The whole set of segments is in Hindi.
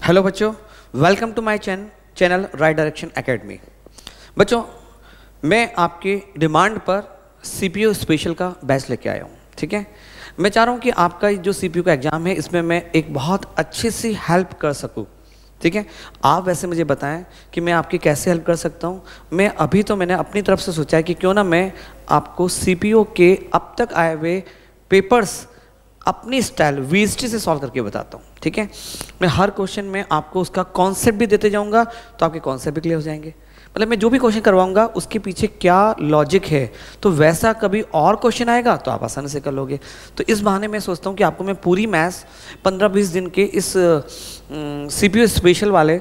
हेलो बच्चों, welcome to my channel Right Direction Academy. बच्चों, मैं आपकी डिमांड पर सीपीयू स्पेशल का बैच लेके आया हूँ। ठीक है, मैं चाह रहा हूँ कि आपका जो सीपीयू का एग्ज़ाम है इसमें मैं एक बहुत अच्छी सी हेल्प कर सकूँ। ठीक है, आप वैसे मुझे बताएं कि मैं आपकी कैसे हेल्प कर सकता हूँ। मैंने अपनी तरफ से सोचा है कि क्यों ना मैं आपको सीपीयू के अब तक आए हुए पेपर्स अपनी स्टाइल वीएसटी से सॉल्व करके बताता हूँ। ठीक है, मैं हर क्वेश्चन में आपको उसका कॉन्सेप्ट भी देते जाऊँगा तो आपके कॉन्सेप्ट भी क्लियर हो जाएंगे। मतलब मैं जो भी क्वेश्चन करवाऊंगा उसके पीछे क्या लॉजिक है, तो वैसा कभी और क्वेश्चन आएगा तो आप आसानी से कर लोगे। तो इस बहाने मैं सोचता हूँ कि आपको मैं पूरी मैथ्स 15-20 दिन के इस सीपीयू स्पेशल वाले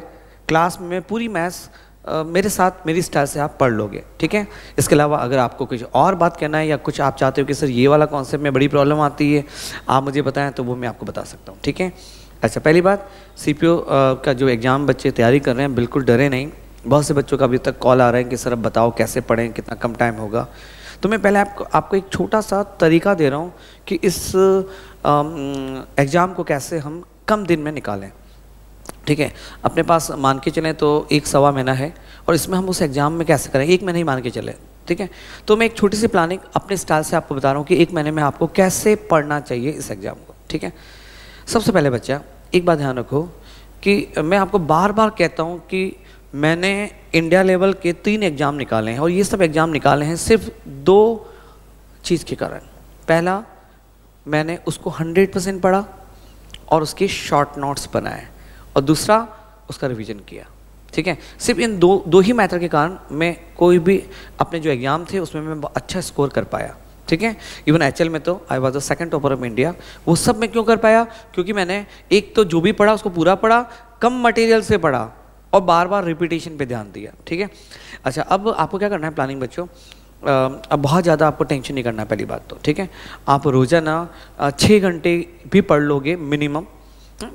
क्लास में पूरी मैथ्स मेरे साथ मेरी स्टाइल से आप पढ़ लोगे। ठीक है, इसके अलावा अगर आपको कुछ और बात करना है या कुछ आप चाहते हो कि सर ये वाला कॉन्सेप्ट में बड़ी प्रॉब्लम आती है, आप मुझे बताएं तो वो मैं आपको बता सकता हूँ। ठीक है, अच्छा, पहली बात, सीपीयू का जो एग्ज़ाम बच्चे तैयारी कर रहे हैं बिल्कुल डरे नहीं। बहुत से बच्चों का अभी तक कॉल आ रहा है कि सर अब बताओ कैसे पढ़ें, कितना कम टाइम होगा। तो मैं पहले आपको एक छोटा सा तरीका दे रहा हूँ कि इस एग्ज़ाम को कैसे हम कम दिन में निकालें। ठीक है, अपने पास मान के चलें तो 1-1.25 महीना है और इसमें हम उस एग्ज़ाम में कैसे करें, 1 महीना ही मान के चले। ठीक है, तो मैं एक छोटी सी प्लानिंग अपने स्टाइल से आपको बता रहा हूँ कि 1 महीने में आपको कैसे पढ़ना चाहिए इस एग्ज़ाम को। ठीक है, सबसे पहले बच्चा एक बात ध्यान रखो कि मैं आपको बार बार कहता हूँ कि मैंने इंडिया लेवल के 3 एग्ज़ाम निकाले हैं और ये सब एग्ज़ाम निकाले हैं सिर्फ 2 चीज़ के कारण। पहला, मैंने उसको 100% पढ़ा और उसके शॉर्ट नोट्स बनाए, और दूसरा उसका रिवीजन किया। ठीक है, सिर्फ इन दो ही मैथड के कारण मैं कोई भी अपने जो एग्ज़ाम थे उसमें मैं अच्छा स्कोर कर पाया। ठीक है, इवन एचएल में तो I was the second topper of India. वो सब मैं क्यों कर पाया? क्योंकि मैंने एक तो जो भी पढ़ा उसको पूरा पढ़ा, कम मटेरियल से पढ़ा और बार बार रिपीटेशन पे ध्यान दिया। ठीक है, अच्छा, अब आपको क्या करना है प्लानिंग बच्चों, अब बहुत ज़्यादा आपको टेंशन नहीं करना है पहली बात तो। ठीक है, आप रोज़ाना 6 घंटे भी पढ़ लोगे मिनिमम,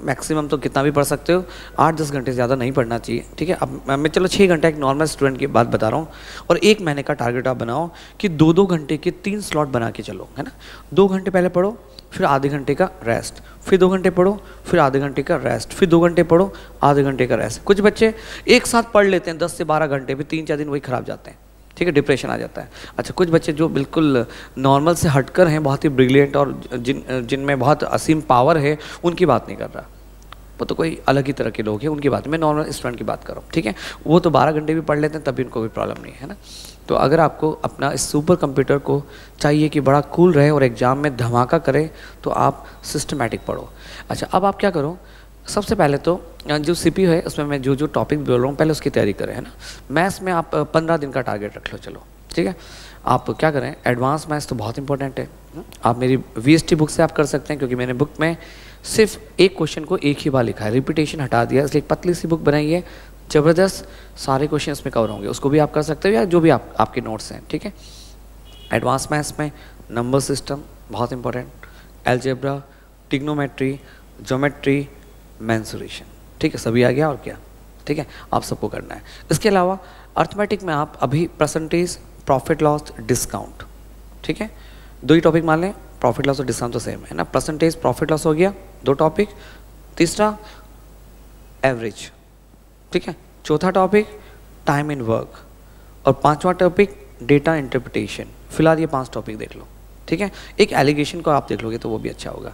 मैक्सिमम तो कितना भी पढ़ सकते हो, 8-10 घंटे ज़्यादा नहीं पढ़ना चाहिए। ठीक है, अब मैं चलो 6 घंटा एक नॉर्मल स्टूडेंट की बात बता रहा हूँ, और 1 महीने का टारगेट आप बनाओ कि 2-2 घंटे के 3 स्लॉट बना के चलो, है ना। 2 घंटे पहले पढ़ो, फिर आधे घंटे का रेस्ट, फिर 2 घंटे पढ़ो, फिर आधे घंटे का रेस्ट, फिर 2 घंटे पढ़ो, आधे घंटे का रेस्ट। कुछ बच्चे एक साथ पढ़ लेते हैं 10 से 12 घंटे, फिर 3-4 दिन वही खराब जाते हैं। ठीक है, डिप्रेशन आ जाता है। अच्छा, कुछ बच्चे जो बिल्कुल नॉर्मल से हटकर हैं, बहुत ही ब्रिलियंट और जिनमें बहुत असीम पावर है, उनकी बात नहीं कर रहा, वो तो कोई अलग ही तरह के लोग हैं, उनकी बात, मैं नॉर्मल स्टूडेंट की बात कर रहा हूँ। ठीक है, वो तो 12 घंटे भी पढ़ लेते हैं तब भी उनको कोई प्रॉब्लम नहीं है ना। तो अगर आपको अपना इस सुपर कंप्यूटर को चाहिए कि बड़ा कूल रहे और एग्ज़ाम में धमाका करे, तो आप सिस्टमैटिक पढ़ो। अच्छा, अब आप क्या करो, सबसे पहले तो जो सीपीयू है उसमें मैं जो टॉपिक बोल रहा हूँ पहले उसकी तैयारी करें, है ना। मैथ्स में आप 15 दिन का टारगेट रख लो, चलो। ठीक है, आप क्या करें, एडवांस मैथ्स तो बहुत इंपॉर्टेंट है। आप मेरी वीएसटी बुक से आप कर सकते हैं, क्योंकि मैंने बुक में सिर्फ एक क्वेश्चन को एक ही बार लिखा है, रिपीटेशन हटा दिया, इसलिए एक पतली सी बुक बनाई है, ज़बरदस्त सारे क्वेश्चन इसमें कवर होंगे। उसको भी आप कर सकते हो या जो भी आपके नोट्स हैं। ठीक है, एडवांस मैथ्स में नंबर सिस्टम बहुत important, algebra, trigonometry, geometry, mensuration. ठीक है, सभी आ गया और क्या। ठीक है, आप सबको करना है। इसके अलावा अर्थमेटिक में आप अभी परसेंटेज, प्रॉफिट लॉस, डिस्काउंट, ठीक है, 2 ही टॉपिक मान लें, प्रॉफिट लॉस और डिस्काउंट तो सेम है ना। परसेंटेज, प्रॉफिट लॉस हो गया 2 टॉपिक, तीसरा एवरेज, ठीक है, चौथा टॉपिक टाइम इन वर्क, और 5वां टॉपिक डेटा इंटरप्रिटेशन। फिलहाल ये 5 टॉपिक देख लो। ठीक है, एक एलिगेशन को आप देख लोगे तो वो भी अच्छा होगा।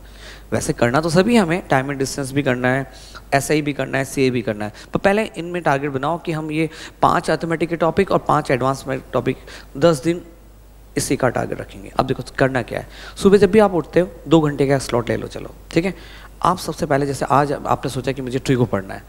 वैसे करना तो सभी हमें, टाइम एंड डिस्टेंस भी करना है, एसआई भी करना है, सीए भी करना है, पर पहले इनमें टारगेट बनाओ कि हम ये 5 अर्थमेटिक के टॉपिक और 5 एडवांस टॉपिक 10 दिन इसी का टारगेट रखेंगे। अब देखो करना क्या है, सुबह जब भी आप उठते हो 2 घंटे का स्लॉट ले लो, चलो। ठीक है, आप सबसे पहले जैसे आज आपने सोचा कि मुझे ट्रिगो पढ़ना है,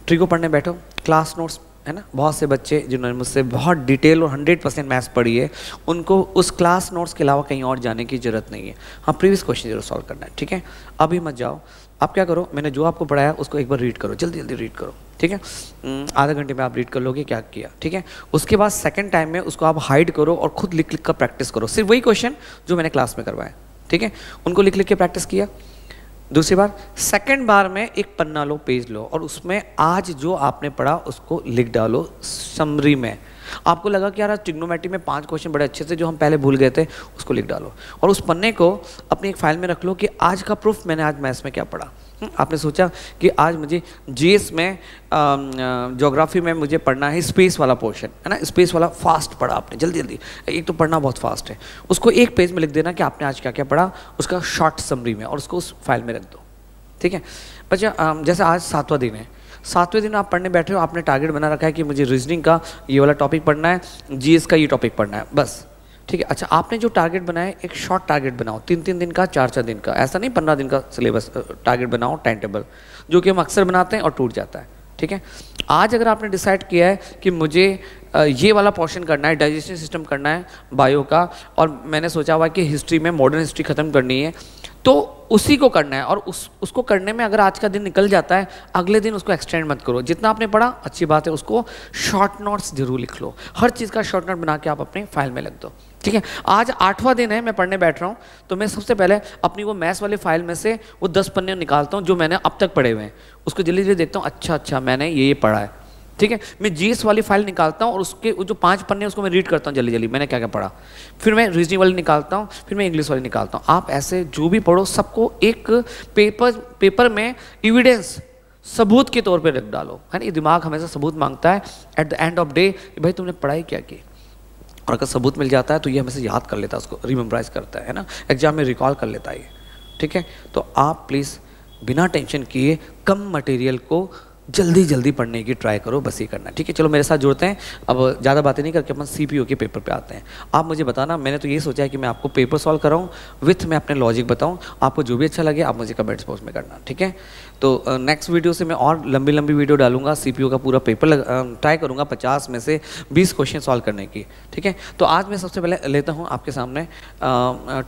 ट्रिगो पढ़ने बैठो, क्लास नोट्स, है ना। बहुत से बच्चे जिन्होंने मुझसे बहुत डिटेल और 100% मैथ्स पढ़ी है, उनको उस क्लास नोट्स के अलावा कहीं और जाने की जरूरत नहीं है। हाँ, प्रीवियस क्वेश्चन जरूर सॉल्व करना है। ठीक है, अभी मत जाओ, आप क्या करो, मैंने जो आपको पढ़ाया उसको एक बार रीड करो, जल्दी जल्दी रीड करो। ठीक है, आधे घंटे में आप रीड कर लोगे क्या किया। ठीक है, उसके बाद सेकंड टाइम में उसको आप हाइड करो और खुद लिख लिख कर प्रैक्टिस करो, सिर्फ वही क्वेश्चन जो मैंने क्लास में करवाया। ठीक है, उनको लिख लिख के प्रैक्टिस किया। दूसरी बार, सेकंड बार में एक पन्ना लो, पेज लो, और उसमें आज जो आपने पढ़ा उसको लिख डालो समरी में। आपको लगा कि यार ट्रिग्नोमेट्री में 5 क्वेश्चन बड़े अच्छे से जो हम पहले भूल गए थे, उसको लिख डालो और उस पन्ने को अपनी एक फाइल में रख लो कि आज का प्रूफ मैंने आज मैथ्स में क्या पढ़ा। आपने सोचा कि आज मुझे जीएस में ज्योग्राफी में मुझे पढ़ना है स्पेस वाला पोर्शन, है ना, स्पेस वाला फास्ट पढ़ा आपने, जल्दी जल्दी, एक तो पढ़ना बहुत फास्ट है, उसको एक पेज में लिख देना कि आपने आज क्या क्या पढ़ा, उसका शॉर्ट समरी में, और उसको उस फाइल में रख दो, ठीक है बच्चा। जैसे आज 7वां दिन है, 7वें दिन आप पढ़ने बैठे हो, आपने टारगेट बना रखा है कि मुझे रीजनिंग का ये वाला टॉपिक पढ़ना है, जीएस का ये टॉपिक पढ़ना है, बस, ठीक है। अच्छा, आपने जो टारगेट बनाया है, एक शॉर्ट टारगेट बनाओ, 3-3 दिन का, 4-4 दिन का, ऐसा नहीं 15 दिन का सिलेबस टारगेट बनाओ, टाइम टेबल, जो कि हम अक्सर बनाते हैं और टूट जाता है, ठीक है। आज अगर आपने डिसाइड किया है कि मुझे ये वाला पोर्शन करना है, डाइजेशन सिस्टम करना है बायो का, और मैंने सोचा हुआ है कि हिस्ट्री में मॉडर्न हिस्ट्री खत्म करनी है, तो उसी को करना है, और उसको करने में अगर आज का दिन निकल जाता है, अगले दिन उसको एक्सटेंड मत करो, जितना आपने पढ़ा अच्छी बात है, उसको शॉर्ट नोट्स जरूर लिख लो, हर चीज़ का शॉर्ट नोट बना के आप अपने फाइल में लिख दो, ठीक है। आज 8वां दिन है, मैं पढ़ने बैठ रहा हूँ, तो मैं सबसे पहले अपनी वो मैथ्स वाली फाइल में से वो 10 पन्ने निकालता हूँ जो मैंने अब तक पढ़े हुए हैं, उसको जल्दी जल्दी देखता हूँ, अच्छा मैंने ये पढ़ा है, ठीक है। मैं जीएस वाली फाइल निकालता हूँ और उसके वो जो 5 पन्ने उसको मैं रीड करता हूँ जल्दी जल्दी, मैंने क्या क्या पढ़ा, फिर मैं रीजनिंग वाली निकालता हूँ, फिर मैं इंग्लिश वाली निकालता हूँ। आप ऐसे जो भी पढ़ो सबको एक पेपर में एविडेंस, सबूत के तौर पे रख डालो, है ना, ये दिमाग हमेशा सबूत मांगता है at the end of day, भाई तुमने पढ़ाई क्या की, और अगर सबूत मिल जाता है तो ये हमेशा याद कर लेता है, उसको रिमेम्बराइज करता है ना, एग्जाम में रिकॉल कर लेता है ये, ठीक है। तो आप प्लीज़ बिना टेंशन किए कम मटेरियल को जल्दी जल्दी पढ़ने की ट्राई करो, बस ये करना, ठीक है। चलो मेरे साथ जुड़ते हैं, अब ज़्यादा बातें नहीं करके अपन सीपीओ के पेपर पे आते हैं। आप मुझे बताना, मैंने तो ये सोचा है कि मैं आपको पेपर सॉल्व कराऊँ विथ मैं अपने लॉजिक बताऊँ, आपको जो भी अच्छा लगे आप मुझे कमेंट्स बॉक्स में करना, ठीक है। तो नेक्स्ट वीडियो से मैं और लंबी लंबी वीडियो डालूंगा, सीपीओ का पूरा पेपर ट्राई करूँगा 50 में से 20 क्वेश्चन सॉल्व करने की, ठीक है। तो आज मैं सबसे पहले लेता हूँ आपके सामने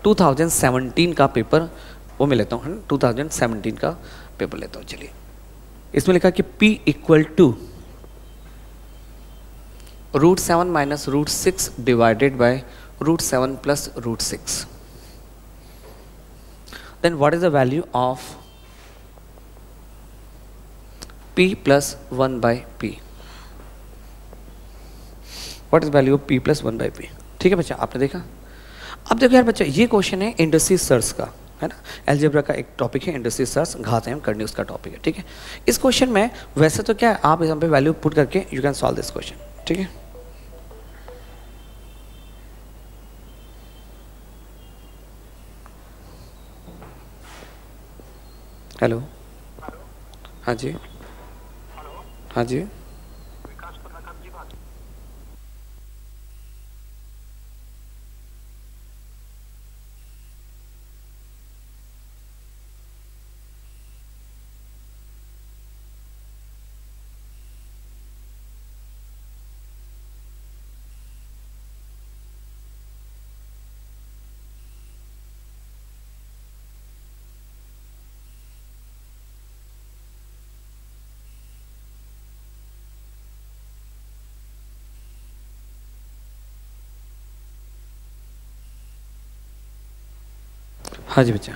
2017 का पेपर, वो मैं लेता हूँ, 2017 का पेपर लेता हूँ। चलिए, इसमें लिखा कि P equal to √7 minus √6 divided by √7 plus √6, then what is the value of P plus 1 by P, what is value of P plus 1 by P, ठीक है बच्चा, आपने देखा। अब देखो यार बच्चा, ये क्वेश्चन है इंडस्ट्री सर्च का, है ना, अलजेब्रा का एक टॉपिक है, इंडस्ट्री सर्च घात एम करनी उसका टॉपिक है, ठीक है। इस क्वेश्चन में वैसे तो क्या है, आप यहाँ पे वैल्यू पुट करके you can solve this question, ठीक है। हेलो, हाँ जी, हाँ जी, हाँ जी बच्चा,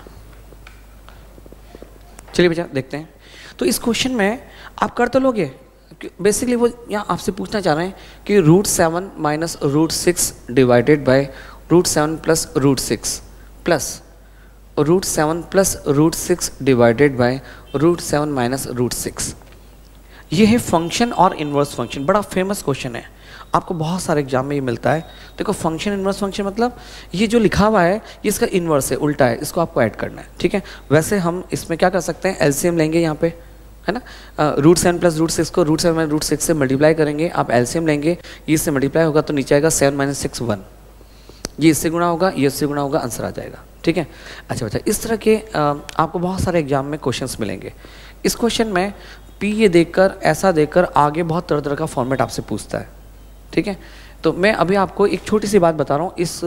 चलिए बच्चा देखते हैं। तो इस क्वेश्चन में आप कर तो लोगे, बेसिकली वो यहाँ आपसे पूछना चाह रहे हैं कि √7 minus √6 divided by √7 plus √6 plus √7 plus √6 divided by √7 minus √6, ये है फंक्शन और इन्वर्स फंक्शन, बड़ा फेमस क्वेश्चन है, आपको बहुत सारे एग्जाम में ये मिलता है। देखो फंक्शन इन्वर्स फंक्शन मतलब ये जो लिखा हुआ है ये इसका इन्वर्स है, उल्टा है, इसको आपको ऐड करना है, ठीक है। वैसे हम इसमें क्या कर सकते हैं, एलसीएम लेंगे यहाँ पे, है ना, √7 प्लस √6 को √7 माइनस √6 से मल्टीप्लाई करेंगे, आप एलसीएम लेंगे, ये इससे मल्टीप्लाई होगा तो नीचे आएगा 7 माइनस 6 1, ये इससे गुणा होगा, ये इससे गुणा होगा, आंसर आ जाएगा, ठीक है। अच्छा बच्चा, इस तरह के आपको बहुत सारे एग्जाम में क्वेश्चंस मिलेंगे। इस क्वेश्चन में पी ये देखकर, ऐसा देखकर आगे बहुत तरह तरह का फॉर्मेट आपसे पूछता है, ठीक है। तो मैं अभी आपको एक छोटी सी बात बता रहा हूँ इस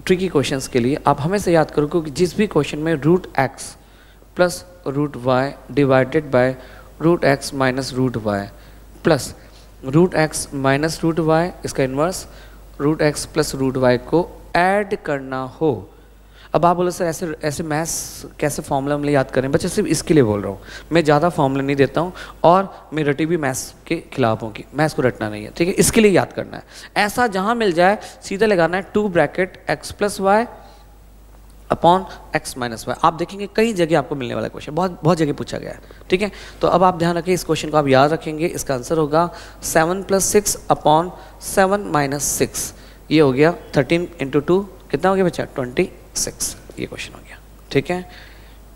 ट्रिकी क्वेश्चंस के लिए, आप हमेशा याद करो कि जिस भी क्वेश्चन में √x plus √y divided by √x minus √y plus √x minus √y, इसका इन्वर्स √x प्लस √y को ऐड करना हो। अब आप बोलो सर ऐसे ऐसे मैथ्स कैसे फॉर्मूला में याद करें, बच्चे सिर्फ इसके लिए बोल रहा हूँ, मैं ज़्यादा फॉर्मूला नहीं देता हूँ और मैं रटी भी मैथ्स के खिलाफ हूँ कि मैथ्स को रटना नहीं है, ठीक है, इसके लिए याद करना है। ऐसा जहाँ मिल जाए सीधा लगाना है 2 bracket x plus y upon x minus y. आप देखेंगे कई जगह आपको मिलने वाला क्वेश्चन, बहुत बहुत जगह पूछा गया है, ठीक है। तो अब आप ध्यान रखिए, इस क्वेश्चन को आप याद रखेंगे। इसका आंसर होगा 7 + 6 अपॉन 7 - 6, ये हो गया 13 × 2 कितना हो गया बच्चा 26, ये क्वेश्चन हो गया, ठीक है।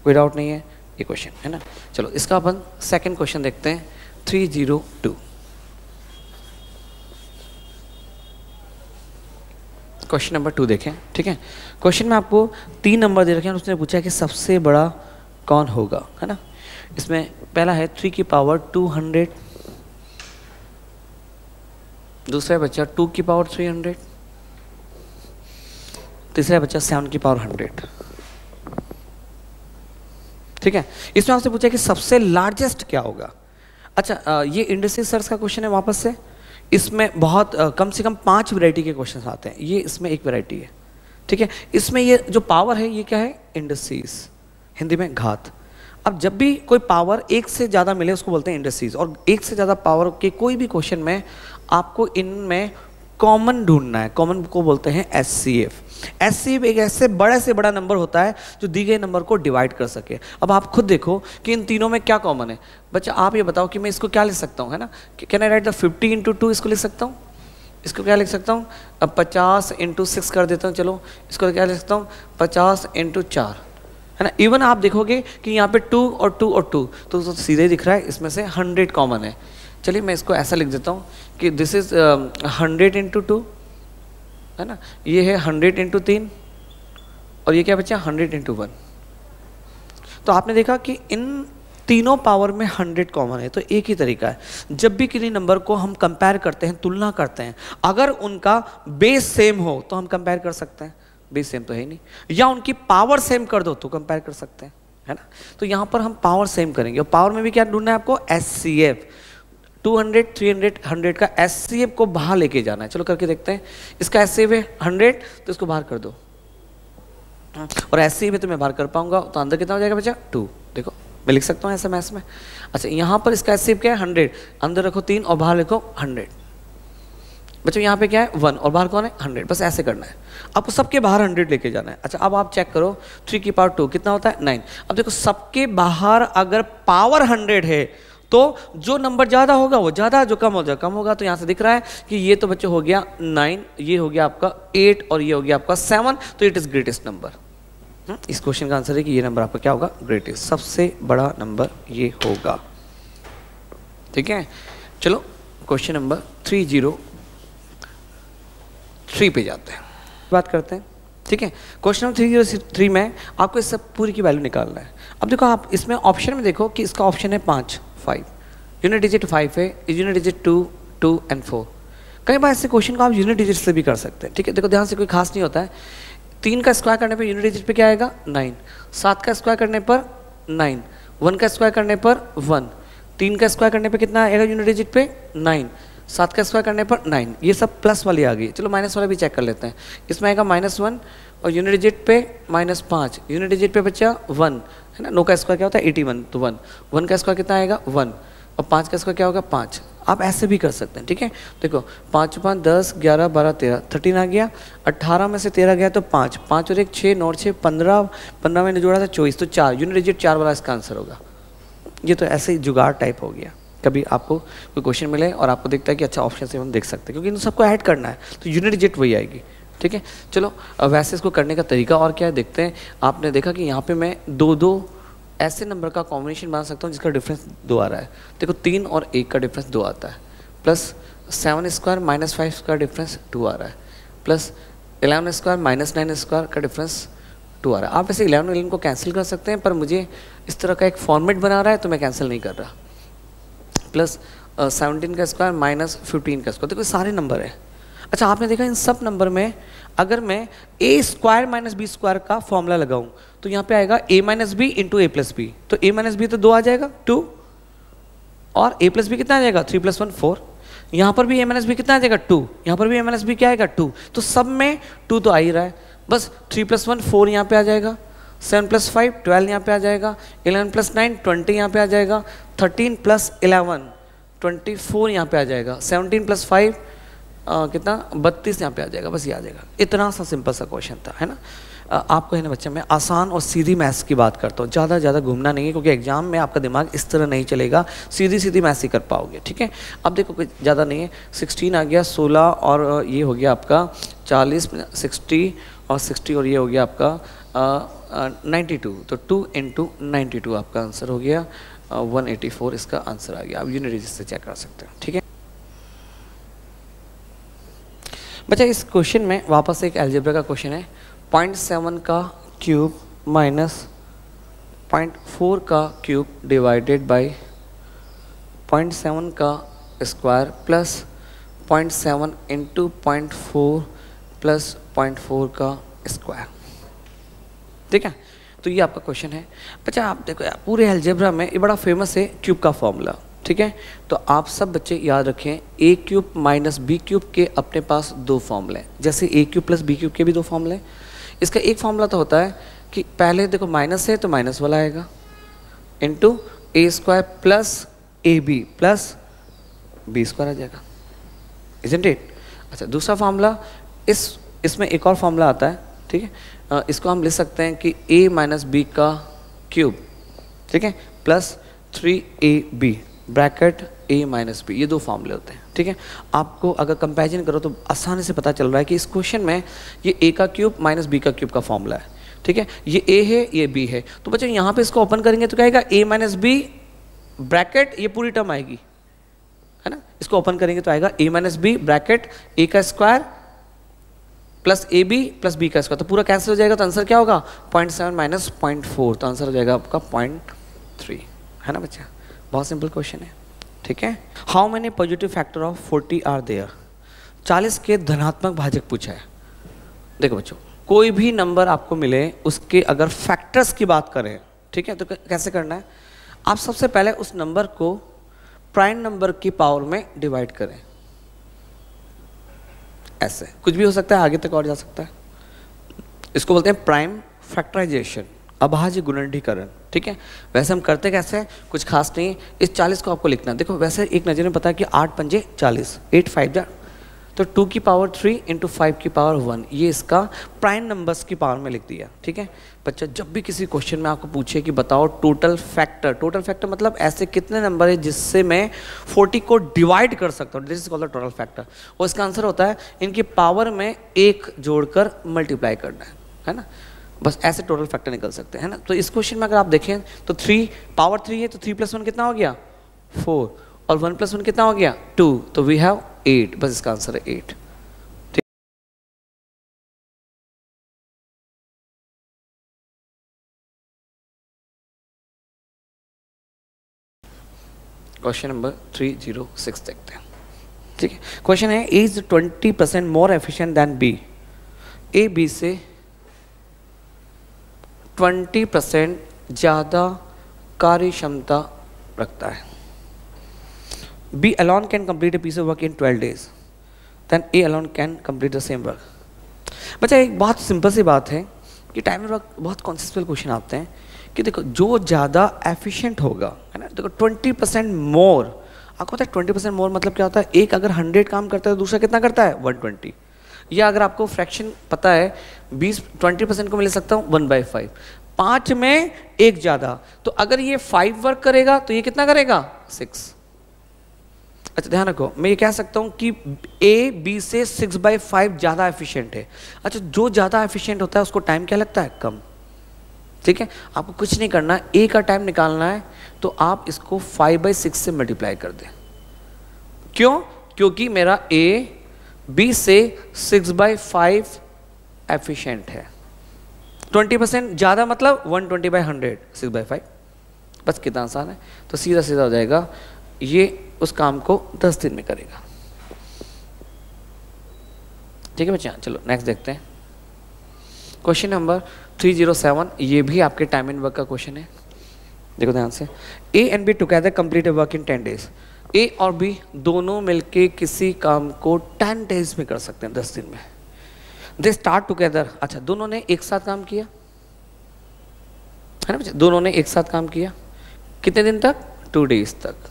कोई डाउट नहीं है, ये क्वेश्चन है ना। चलो इसका अपन सेकंड क्वेश्चन देखते हैं 302। क्वेश्चन नंबर 2 देखें, ठीक है। क्वेश्चन में आपको 3 नंबर दे रखे हैं, उसने पूछा है कि सबसे बड़ा कौन होगा, है ना। इसमें पहला है 3 की पावर 200, दूसरा बच्चा 2 की पावर 300, तीसरा बच्चा 7 की पावर 100, ठीक है। इसमें आपसे पूछा है कि सबसे लार्जेस्ट क्या होगा। अच्छा ये इंडस्ट्री सर्च का क्वेश्चन है वापस से। इसमें बहुत कम से कम 5 वैरायटी के क्वेश्चन आते हैं, ये इसमें एक वैरायटी है, ठीक है। इसमें ये जो पावर है ये क्या है, इंडस्ट्रीज, हिंदी में घात। अब जब भी कोई पावर एक से ज़्यादा मिले उसको बोलते हैं इंडस्ट्रीज, और एक से ज़्यादा पावर के कोई भी क्वेश्चन में आपको इनमें कॉमन ढूंढना है। कॉमन को बोलते हैं एचसीएफ। एचसीएफ एक ऐसे बड़े से बड़ा नंबर होता है जो दी गए नंबर को डिवाइड कर सके। अब आप खुद देखो कि इन तीनों में क्या कॉमन है। बच्चा आप ये बताओ कि मैं इसको क्या लिख सकता हूँ, है ना। कैन आई राइट द 50 × 2, इसको लिख सकता हूँ। इसको क्या लिख सकता हूँ, अब 50 × 6 कर देता हूँ। चलो इसको क्या लिख सकता हूँ, 50 × 4, है ना। इवन आप देखोगे कि यहाँ पे 2 और 2 और 2 तो सीधे दिख रहा है, इसमें से 100 कॉमन है। चलिए मैं इसको ऐसा लिख देता हूँ कि दिस इज 100 × 2, है ना। ये है 100 × 3 और ये क्या बच्चा 100 × 1। तो आपने देखा कि इन तीनों पावर में 100 कॉमन है। तो एक ही तरीका है, जब भी किसी नंबर को हम कंपेयर करते हैं, तुलना करते हैं, अगर उनका बेस सेम हो तो हम कंपेयर कर सकते हैं। बेस सेम तो है ही नहीं, या उनकी पावर सेम कर दो तो कंपेयर कर सकते हैं, है ना। तो यहाँ पर हम पावर सेम करेंगे, और पावर में भी क्या ढूंढना है आपको, एचसीएफ। 200, 300, 100 का एचसीएफ को बाहर लेके जाना है। चलो करके देखते हैं। इसका एचसीएफ है 100, तो इसको बाहर कर दो, और एचसीएफ है तो मैं बाहर कर पाऊंगा, तो अंदर कितना हो जाएगा बच्चा 2। देखो मैं लिख सकता हूँ ऐसा मैथ्स में। अच्छा यहाँ पर इसका एचसीएफ क्या है 100, अंदर रखो 3 और बाहर लिखो 100। बच्चों यहाँ पे क्या है 1 और बाहर कौन है 100, बस ऐसे करना है। आपको सबके बाहर 100 लेके जाना है। अच्छा अब आप चेक करो 3 की पावर 2 कितना होता है 9। अब देखो सबके बाहर अगर पावर 100 है तो जो नंबर ज़्यादा होगा वो ज़्यादा, जो कम होगा कम होगा। तो यहाँ से दिख रहा है कि ये तो बच्चों हो गया 9, ये हो गया आपका 8 और ये हो गया आपका 7, तो इट इज़ ग्रेटेस्ट नंबर। इस क्वेश्चन का आंसर है कि ये नंबर आपका क्या होगा, ग्रेटेस्ट, सबसे बड़ा नंबर ये होगा, ठीक है। चलो क्वेश्चन नंबर 303 पे जाते हैं, बात करते हैं, ठीक है। क्वेश्चन नंबर 303 में आपको इस सब पूरी की वैल्यू निकालना है। अब देखो आप इसमें ऑप्शन में देखो कि इसका ऑप्शन है 5 यूनिट डिजिट 5 है, यूनिट डिजिट 2 2 और 4। कई बार ऐसे क्वेश्चन को आप यूनिट डिजिट से भी कर सकते हैं, ठीक है। देखो ध्यान से, कोई खास नहीं होता है। 3 का स्क्वायर करने पर यूनिट डिजिट पे क्या आएगा 9, 7 का स्क्वायर करने पर 9, 1 का स्क्वायर करने पर 1, 3 का स्क्वायर करने पर कितना आएगा यूनिट डिजिट पे 9, 7 का स्क्वायर करने पर 9। ये सब प्लस वाली आ गई। चलो माइनस वाला भी चेक कर लेते हैं। इसमें आएगा -1 और यूनिट डिजिट पे -5, यूनिट डिजिट पे बच्चा 1, है ना। 9 का स्क्वायर क्या होता है 81, तो 1, 1 का स्क्वायर कितना आएगा 1, और 5 का स्क्वायर क्या होगा 5। आप ऐसे भी कर सकते हैं, ठीक है। देखो 5 5 10 11 12 13, 13 आ गया, 18 में से 13 गया तो 5, 5 और 1 6, 9 और 6 15, 15 में जोड़ा था 24, तो 4, यूनिट डिजिट 4 वाला इसका आंसर होगा। ये तो ऐसे ही जुगाड़ टाइप हो गया। कभी आपको कोई क्वेश्चन मिले और आपको दिखता है कि अच्छा ऑप्शन से हम देख सकते हैं, क्योंकि इन सबको ऐड करना है तो यूनिट डिजिट वही आएगी, ठीक है। चलो वैसे इसको करने का तरीका और क्या है देखते हैं। आपने देखा कि यहाँ पे मैं 2 ऐसे नंबर का कॉम्बिनेशन बना सकता हूँ जिसका डिफरेंस 2 आ रहा है। देखो 3 और 1 का डिफरेंस 2 आता है, प्लस 7 स्क्वायर -5 का डिफरेंस 2 आ रहा है, प्लस 11 स्क्वायर -9 स्क्वायर का डिफरेंस 2 आ रहा है। आप ऐसे 11 और 11 को कैंसिल कर सकते हैं, पर मुझे इस तरह का एक फॉर्मेट बना रहा है तो मैं कैंसिल नहीं कर रहा। प्लस 17 का स्क्वायर -15 का स्क्वायर, देखो सारे नंबर है। अच्छा आपने देखा इन सब नंबर में अगर मैं a स्क्वायर -b स्क्वायर का फॉर्मूला लगाऊं तो यहाँ पे आएगा a - b into a + b, तो a - b तो 2 आ जाएगा 2, और a + b कितना आ जाएगा 3 + 1 4। यहाँ पर भी a - b कितना आ जाएगा 2, यहाँ पर भी a - b क्या आएगा 2, तो सब में 2 तो आ ही रहा है। बस 3 + 1 4 यहाँ पे आ जाएगा, 7 + 5 12 यहाँ पे आ जाएगा, 11 + 9 20 यहाँ पे आ जाएगा, 13 + 11 24 यहाँ पे आ जाएगा, 17 + 5 कितना 32 यहाँ पे आ जाएगा। बस ये आ जाएगा। इतना सा सिंपल सा क्वेश्चन था, है ना। आपको है ना बच्चा, मैं आसान और सीधी मैथ्स की बात करता हूँ, ज़्यादा घूमना नहीं है, क्योंकि एग्जाम में आपका दिमाग इस तरह नहीं चलेगा, सीधी मैथ्स ही कर पाओगे, ठीक है। अब देखो कोई ज़्यादा नहीं है, 16 आ गया, 16 और ये हो गया आपका 40, 60 और 60 और ये हो गया आपका 92, तो 2 × 92 आपका आंसर हो गया 184, इसका आंसर आ गया। आप यूनिट से चेक कर सकते हैं, ठीक है बच्चा। इस क्वेश्चन में वापस एक अलजेब्रा का क्वेश्चन है, 0.7 का क्यूब माइनस 0.4 का क्यूब डिवाइडेड बाय 0.7 का स्क्वायर प्लस 0.7 × 0.4 प्लस 0.4 का स्क्वायर, ठीक है। तो ये आपका क्वेश्चन है बच्चा। आप देखो पूरे अलजेब्रा में ये बड़ा फेमस है क्यूब का फॉर्मूला, ठीक है। तो आप सब बच्चे याद रखें, ए क्यूब माइनस बी क्यूब के अपने पास दो फॉर्मूले हैं, जैसे ए क्यूब प्लस बी क्यूब के भी दो फॉर्मूले हैं। इसका एक फॉर्मूला तो होता है कि पहले देखो माइनस है तो माइनस वाला आएगा into a square plus a b plus b square आ जाएगा, इजंट इट। अच्छा, दूसरा फॉर्मूला इसमें एक और फॉर्मूला आता है, ठीक है। इसको हम लिख सकते हैं कि a माइनस बी का क्यूब, ठीक है, plus 3ab bracket a minus b, ये दो फॉर्मूले होते हैं, ठीक है। आपको अगर कंपैरिजन करो तो आसानी से पता चल रहा है कि इस क्वेश्चन में ये a का क्यूब माइनस बी का क्यूब का फॉर्मूला है, ठीक है। ये a है, ये b है, तो बच्चों यहाँ पे इसको ओपन करेंगे तो क्या आएगा, a माइनस बी ब्रैकेट, ये पूरी टर्म आएगी, है ना। इसको ओपन करेंगे तो आएगा a minus b bracket a का square plus a b plus b का स्क्वायर, तो पूरा कैंसिल हो जाएगा, तो आंसर क्या होगा 0.7 माइनस 0.4, तो आंसर हो जाएगा आपका 0.3, है ना बच्चा। बहुत सिंपल क्वेश्चन है, ठीक है। How many positive factor of 40 are there, 40 के धनात्मक भाजक पूछा है। देखो बच्चों, कोई भी नंबर आपको मिले उसके अगर फैक्टर्स की बात करें, ठीक है, तो कैसे करना है, आप सबसे पहले उस नंबर को प्राइम नंबर की पावर में डिवाइड करें, ऐसे कुछ भी हो सकता है, आगे तक और जा सकता है। इसको बोलते हैं प्राइम फैक्टराइजेशन, अभाज्य गुणनखंडीकरण, ठीक है। वैसे हम करते कैसे हैं, कुछ खास नहीं, इस 40 को आपको लिखना है। देखो वैसे एक नज़र में पता है कि 8 पंजे 40, 8 5 जा, तो 2 की पावर 3 × 5 की पावर 1, ये इसका प्राइम नंबर्स की पावर में लिख दिया, ठीक है। बच्चा जब भी किसी क्वेश्चन में आपको पूछे कि बताओ टोटल फैक्टर मतलब ऐसे कितने नंबर है जिससे मैं 40 को डिवाइड कर सकता हूँ, this is called the total factor, और इसका आंसर होता है इनकी पावर में 1 जोड़कर मल्टीप्लाई करना है ना। बस ऐसे टोटल फैक्टर निकल सकते हैं ना। तो इस क्वेश्चन में अगर आप देखें तो 3 पावर 3 है, तो 3 + 1 कितना हो गया 4, और 1 + 1 कितना हो गया 2, तो वी हैव 8, बस इसका आंसर है 8। क्वेश्चन नंबर 306 देखते हैं, ठीक है। क्वेश्चन है, A is 20% more efficient than B, A B से 20% ज़्यादा कार्य क्षमता रखता है। B alone can complete a piece of work in 12 days, then A alone can complete the same work. बच्चा एक बहुत सिंपल सी बात है कि टाइम एंड वर्क बहुत कॉन्सेप्चुअल क्वेश्चन आते हैं कि देखो जो ज़्यादा एफिशिएंट होगा, है ना, देखो 20% मोर, आपको पता है 20% मोर मतलब क्या होता है, एक अगर 100 काम करता है तो दूसरा कितना करता है 120, या अगर आपको फ्रैक्शन पता है 20% को मैं ले सकता हूँ 1/5, 5 में एक ज़्यादा, तो अगर ये 5 वर्क करेगा तो ये कितना करेगा 6। अच्छा ध्यान रखो, मैं ये कह सकता हूँ कि ए बी से 6/5 ज़्यादा एफिशिएंट है। अच्छा, जो ज़्यादा एफिशिएंट होता है उसको टाइम क्या लगता है कम, ठीक है। आपको कुछ नहीं करना, ए का टाइम निकालना है तो आप इसको 5/6 से मल्टीप्लाई कर दें। क्यों? क्योंकि मेरा ए बी से 6/5 एफिशिएंट है। 20% ज़्यादा मतलब 120/100, 6/5, बस कितना आसान है। तो सीधा सीधा हो जाएगा, ये उस काम को 10 दिन में करेगा, ठीक है बच्चे। चलो नेक्स्ट देखते हैं, क्वेश्चन नंबर 307, ये भी आपके टाइम एंड वर्क का क्वेश्चन है। देखो ध्यान से, A and be together complete A work in 10 days, ए और बी दोनों मिलके किसी काम को 10 days में कर सकते हैं, 10 दिन में। दे स्टार्ट टुगेदर, अच्छा दोनों ने एक साथ काम किया, है ना बच्चे, दोनों ने एक साथ काम किया, कितने दिन तक 2 days तक।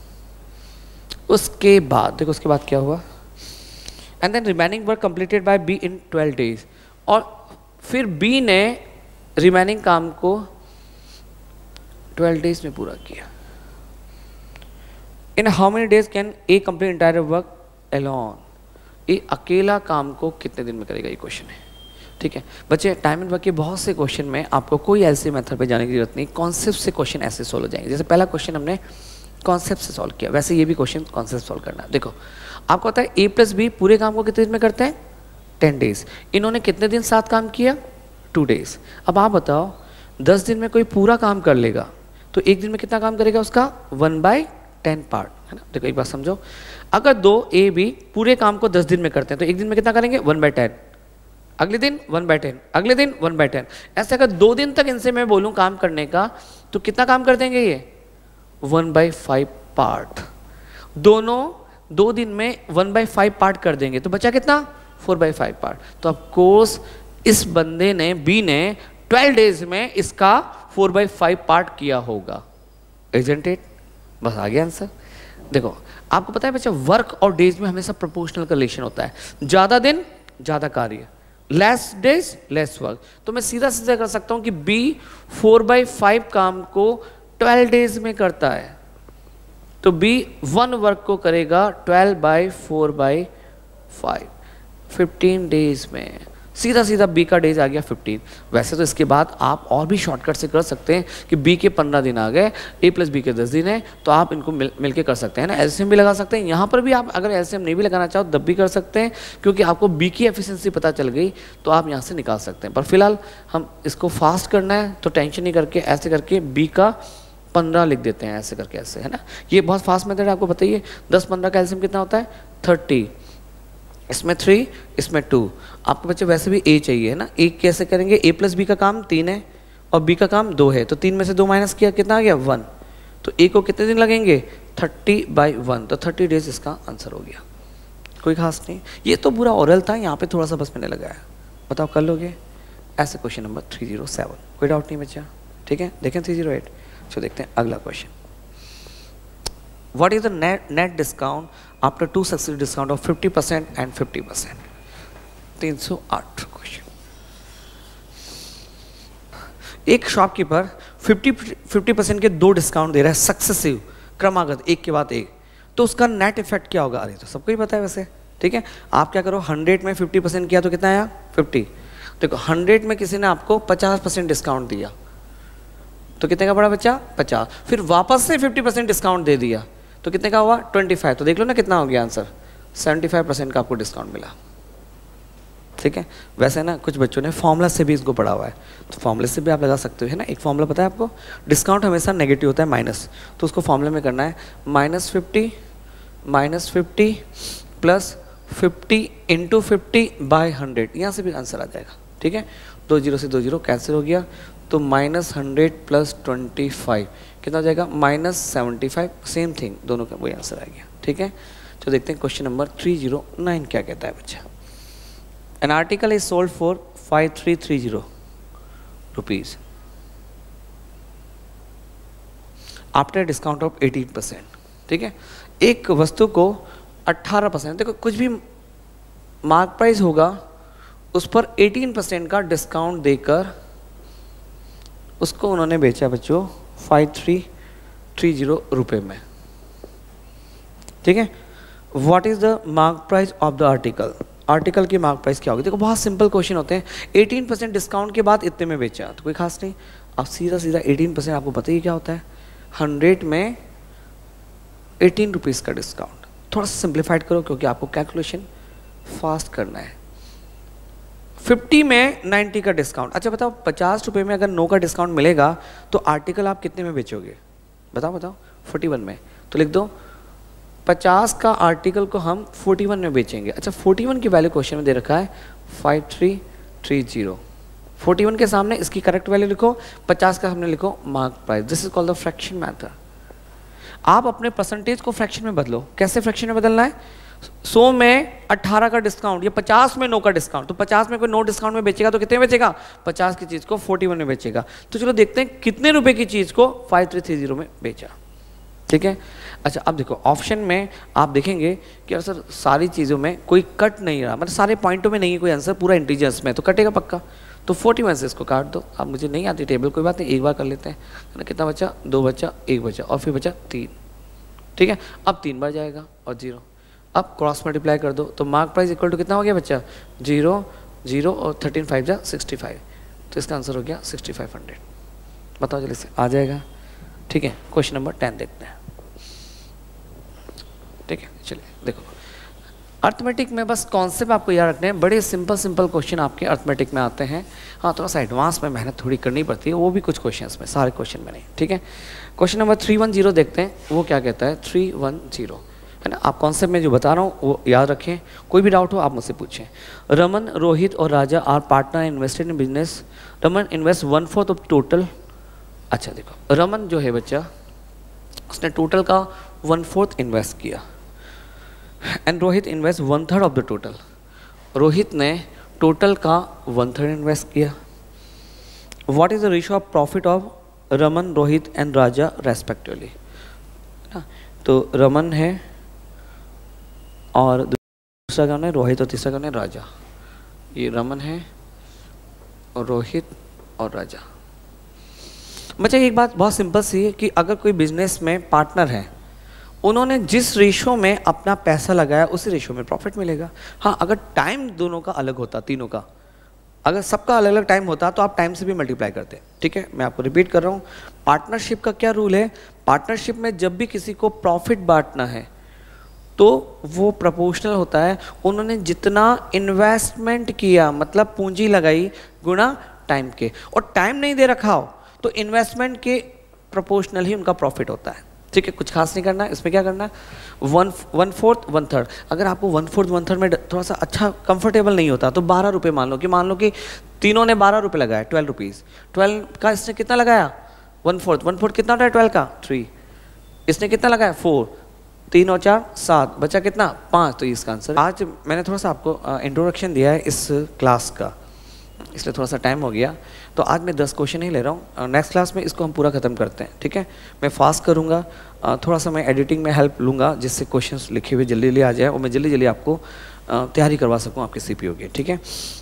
उसके बाद देखो उसके बाद क्या हुआ, and then remaining work completed by B in 12 days, और फिर बी ने रिमेनिंग काम को 12 डेज में पूरा किया। In how many days can a complete entire work alone? ये अकेला काम को कितने दिन में करेगा, ये क्वेश्चन है। ठीक है बच्चे, टाइम एंड वर्क के बहुत से क्वेश्चन में आपको कोई ऐसे मेथड पे जाने की जरूरत नहीं, कॉन्सेप्ट से क्वेश्चन ऐसे सॉल्व हो जाएंगे। जैसे पहला क्वेश्चन हमने कॉन्सेप्ट से सॉल्व किया, वैसे ये भी क्वेश्चन कॉन्सेप्ट सॉल्व करना है। देखो आपको पता है ए प्लस बी पूरे काम को कितने दिन में करते हैं, 10 डेज। इन्होंने कितने दिन साथ काम किया, 2 डेज। अब आप बताओ 10 दिन में कोई पूरा काम कर लेगा तो एक दिन में कितना काम करेगा उसका, 1/10 पार्ट, है ना। देखो एक बात समझो, अगर दो ए बी पूरे काम को 10 दिन में करते हैं तो एक दिन में कितना करेंगे, 1/10, अगले दिन 1/10, अगले दिन 1/10। ऐसे अगर 2 दिन तक इनसे मैं बोलूं काम करने का तो कितना काम कर देंगे ये, 1/5 पार्ट। दोनों 2 दिन में 1/5 पार्ट कर देंगे तो बचा कितना, 4/5 पार्ट। तो ऑफ कोर्स इस बंदे ने बी ने 12 डेज में इसका 4/5 पार्ट किया होगा, इजंट इट? बस आ गया आंसर। देखो आपको पता है बच्चा, वर्क और डेज में हमेशा प्रोपोर्शनल का रिलेशन होता है। ज्यादा दिन ज्यादा कार्य, लेस डेज लेस वर्क। तो मैं सीधा सीधा कर सकता हूं कि बी 4/5 काम को 12 डेज में करता है, तो बी 1 वर्क को करेगा 12/4/5 15 डेज में। सीधा सीधा बी का डेज आ गया 15। वैसे तो इसके बाद आप और भी शॉर्टकट से कर सकते हैं कि बी के 15 दिन आ गए, ए प्लस बी के 10 दिन है, तो आप इनको मिलके कर सकते हैं ना। एलसीएम भी लगा सकते हैं। यहाँ पर भी आप अगर एलसीएम नहीं भी लगाना चाहो तब भी कर सकते हैं, क्योंकि आपको बी की एफिशिएंसी पता चल गई तो आप यहाँ से निकाल सकते हैं। पर फिलहाल हम इसको फास्ट करना है तो टेंशन नहीं करके ऐसे करके बी का 15 लिख देते हैं, ऐसे करके, ऐसे, है ना। ये बहुत फास्ट मेथड है, आपको बताइए 10-15 का एलसीएम कितना होता है, 30। इसमें 3, इसमें 2। आपके बच्चे वैसे भी ए चाहिए, है ना। ए कैसे करेंगे, ए प्लस बी का काम 3 है और बी का काम 2 है, तो 3 में से 2 माइनस किया, कितना आ गया, 1। तो ए को कितने दिन लगेंगे, 30/1, तो 30 डेज इसका आंसर हो गया। कोई खास नहीं, ये तो पूरा ओरल था, यहाँ पे थोड़ा सा बस मैंने लगाया। बताओ कर लोगे? ऐसे क्वेश्चन नंबर 307। कोई डाउट नहीं बच्चा? ठीक है, देखें 308। चलो देखते हैं अगला question. What is the net discount after 2 successive discount of 50% and 50%? 308 question. एक शॉपकीपर 50% के 2 डिस्काउंट दे रहा है सक्सेसिव, क्रमागत, एक के बाद एक, तो उसका नेट इफेक्ट क्या होगा? अरे तो सबको ही पता है वैसे। ठीक है, आप क्या करो, 100 में 50% किया तो कितना आया, 50। देखो 100 में किसी ने आपको 50% डिस्काउंट दिया तो कितने का पड़ा बच्चा, 50। फिर वापस से 50% डिस्काउंट दे दिया तो कितने का हुआ, 25। तो देख लो ना कितना हो गया आंसर, 75% का आपको डिस्काउंट मिला। ठीक है, वैसे ना कुछ बच्चों ने फॉर्मूला से भी इसको पढ़ा हुआ है, तो फॉर्मूले से भी आप लगा सकते हो, है ना। एक फॉर्मूला पता है आपको, डिस्काउंट हमेशा नेगेटिव होता है, माइनस, तो उसको फॉर्मूले में करना है -50 प्लस 50 × 50/100, यहाँ से भी आंसर आ जाएगा। ठीक है, 2 0 से 2 0 कैंसिल हो गया, तो -100 + 25 कितना हो जाएगा, -75। सेम थिंग, दोनों का वही आंसर आ गया। ठीक है, तो देखते हैं क्वेश्चन नंबर 309 क्या कहता है बच्चा। An article is sold for 5330 rupees after discount of 18%। ठीक है, एक वस्तु को 18%, देखो कुछ भी मार्क प्राइस होगा उस पर 18% का डिस्काउंट देकर उसको उन्होंने बेचा बच्चों 5330 रुपये में। ठीक है, what is the mark price of the article? Article की मार्क प्राइस क्या होगी? देखो बहुत सिंपल क्वेश्चन होते हैं। 18% डिस्काउंट के बाद इतने में बेचा, तो कोई खास नहीं। अब सीधा सीधा 18% आपको पता ही क्या होता है, 100 में 18 रुपीज़ का डिस्काउंट। थोड़ा सा सिंप्लीफाइड करो क्योंकि आपको कैलकुलेशन फास्ट करना है। 50 में 90 का डिस्काउंट। अच्छा बताओ 50 रुपये में अगर 9 का डिस्काउंट मिलेगा तो आर्टिकल आप कितने में बेचोगे? बताओ बताओ, 41 में। तो लिख दो 50 का आर्टिकल को हम 41 में बेचेंगे। अच्छा 41 की वैल्यू क्वेश्चन में दे रखा है 5330। 41 के सामने इसकी करेक्ट वैल्यू लिखो, 50 का सामने लिखो mark price. This is called the fraction method. आप अपने परसेंटेज को फ्रैक्शन में बदलो। कैसे फ्रैक्शन में बदलना है? 100 में 18 का डिस्काउंट या 50 में 9 का डिस्काउंट, तो 50 में कोई 9 डिस्काउंट में बेचेगा तो कितने में बेचेगा? 50 की चीज को 41 में बेचेगा। तो चलो देखते हैं कितने रुपए की चीज को 5330 में बेचा। ठीक है, अच्छा अब देखो ऑप्शन में आप देखेंगे कि सर सारी चीज़ों में कोई कट नहीं रहा, मतलब सारे पॉइंटों में नहीं है कोई आंसर, पूरा इंटीजर्स में, तो कटेगा पक्का। तो 41 से इसको काट दो। अब मुझे नहीं आती टेबल, कोई बात नहीं, एक बार कर लेते हैं। ना कितना बचा, 2 बचा, 1 बचा और फिर बचा 3। ठीक है, अब 3 बार जाएगा और 0। अब क्रॉस मल्टीप्लाई कर दो तो मार्क प्राइस इक्वल टू कितना हो गया बच्चा, 0 0 और 13 5 जा 65। तो इसका आंसर हो गया 6500। बताओ जल्दी से, आ जाएगा। ठीक है, क्वेश्चन नंबर 10 देखते हैं। ठीक है, चलिए देखो, अर्थमेटिक में बस कॉन्सेप्ट आपको याद रखने हैं। बड़े सिंपल क्वेश्चन आपके अर्थमेटिक में आते हैं। हाँ, थोड़ा सा एडवांस में मेहनत थोड़ी करनी पड़ती है, वो भी कुछ क्वेश्चंस में, सारे क्वेश्चन में नहीं। ठीक है, क्वेश्चन नंबर 310 देखते हैं, वो क्या कहता है। 310 है ना, आप कॉन्सेप्ट में जो बता रहा हूँ वो याद रखें। कोई भी डाउट हो आप मुझसे पूछें। रमन, रोहित और Raja are partner invested in business. Raman invest 1/4 of total. अच्छा देखो, रमन जो है बच्चा, उसने टोटल का 1/4 इन्वेस्ट किया and Rohit invest 1/3 of the total. Rohit ने टोटल का 1/3 इन्वेस्ट किया। What is the ratio of profit of Raman, Rohit and Raja respectively. तो रमन है और दूसरा कौन है, रोहित, और तीसरा कौन है, राजा। ये रमन है और रोहित और राजा। बच्चा एक बात बहुत सिंपल सी है कि अगर कोई बिजनेस में पार्टनर है, उन्होंने जिस रेशो में अपना पैसा लगाया उसी रेशो में प्रॉफिट मिलेगा। हाँ, अगर टाइम दोनों का अलग होता, तीनों का, अगर सबका अलग अलग टाइम होता तो आप टाइम से भी मल्टीप्लाई करते। ठीक है, मैं आपको रिपीट कर रहा हूँ, पार्टनरशिप का क्या रूल है। पार्टनरशिप में जब भी किसी को प्रॉफिट बांटना है तो वो प्रोपोर्शनल होता है, उन्होंने जितना इन्वेस्टमेंट किया, मतलब पूंजी लगाई, गुणा टाइम के। और टाइम नहीं दे रखा हो तो इन्वेस्टमेंट के प्रोपोर्शनल ही उनका प्रॉफिट होता है। ठीक है, कुछ खास नहीं करना है इसमें। क्या करना है, 1/4 1/3। अगर आपको 1/4 1/3 में थोड़ा सा अच्छा कंफर्टेबल नहीं होता तो 12 रुपये मान लो कि तीनों ने 12 रुपये लगाया, 12 रुपीज़। 12 का इसने कितना लगाया, 1/4 कितना होता है 12 का, 3। इसने कितना लगाया, 4, 3 और 4 7, बचा कितना, 5। तो इसका आंसर। आज मैंने थोड़ा सा आपको इंट्रोडक्शन दिया है इस क्लास का, इसलिए थोड़ा सा टाइम हो गया। तो आज मैं 10 क्वेश्चन ही ले रहा हूँ, नेक्स्ट क्लास में इसको हम पूरा ख़त्म करते हैं। ठीक है, मैं फास्ट करूँगा, थोड़ा सा मैं एडिटिंग में हेल्प लूँगा जिससे क्वेश्चंस लिखे हुए जल्दी आ जाए और मैं जल्दी आपको तैयारी करवा सकूँ आपके सीपीयू की। ठीक है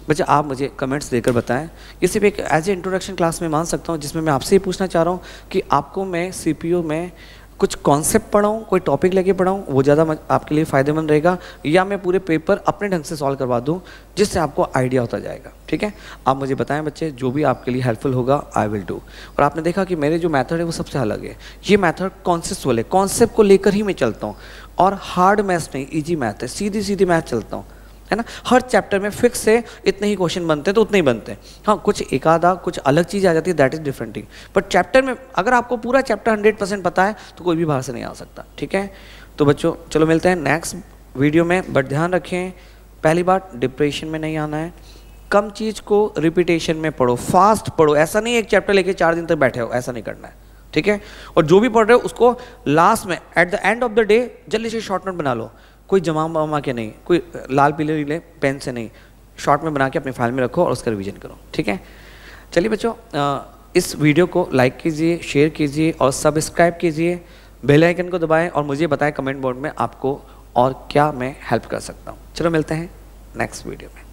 बच्चा, आप मुझे कमेंट्स देकर बताएं। ये सिर्फ एक एज ए इंट्रोडक्शन क्लास में मान सकता हूँ, जिसमें मैं आपसे ये पूछना चाह रहा हूँ कि आपको मैं सीपीयू में कुछ कॉन्सेप्ट पढ़ाऊँ, कोई टॉपिक लेके पढ़ाऊँ, वो ज़्यादा आपके लिए फ़ायदेमंद रहेगा, या मैं पूरे पेपर अपने ढंग से सॉल्व करवा दूँ जिससे आपको आइडिया होता जाएगा। ठीक है, आप मुझे बताएं बच्चे, जो भी आपके लिए हेल्पफुल होगा आई विल डू। और आपने देखा कि मेरे जो मेथड है वो सबसे अलग है। ये मेथड कॉन्सेप्चुअल है, कॉन्सेप्ट को लेकर ही मैं चलता हूँ, और हार्ड मैथ नहीं, ईजी मैथ है, सीधी मैथ चलता हूँ, है ना। हर चैप्टर में फिक्स से इतने ही क्वेश्चन बनते हैं तो उतने ही बनते हैं। हाँ, कुछ एक आधा कुछ अलग चीज़ आ जाती है, that is different thing. But chapter में अगर आपको पूरा चैप्टर 100% पता है तो कोई भी बाहर से नहीं आ सकता। ठीक है, तो बच्चों चलो मिलते हैं नेक्स्ट वीडियो में। बट ध्यान रखें, पहली बात, डिप्रेशन में नहीं आना है, कम चीज़ को रिपीटेशन में पढ़ो, फास्ट पढ़ो। ऐसा नहीं एक चैप्टर लेके 4 दिन तक बैठे हो, ऐसा नहीं करना है। ठीक है, और जो भी पढ़ रहे हो उसको लास्ट में at the end of the day जल्दी से शॉर्ट नोट बना लो, कोई जमा के नहीं, कोई लाल पीले नीले पेन से नहीं, शॉर्ट में बना के अपनी फाइल में रखो और उसका रिवीजन करो। ठीक है, चलिए बच्चों, इस वीडियो को लाइक कीजिए, शेयर कीजिए और सब्सक्राइब कीजिए, बेल आइकन को दबाएं और मुझे बताएं कमेंट बॉक्स में आपको और क्या मैं हेल्प कर सकता हूँ। चलो मिलते हैं नेक्स्ट वीडियो में।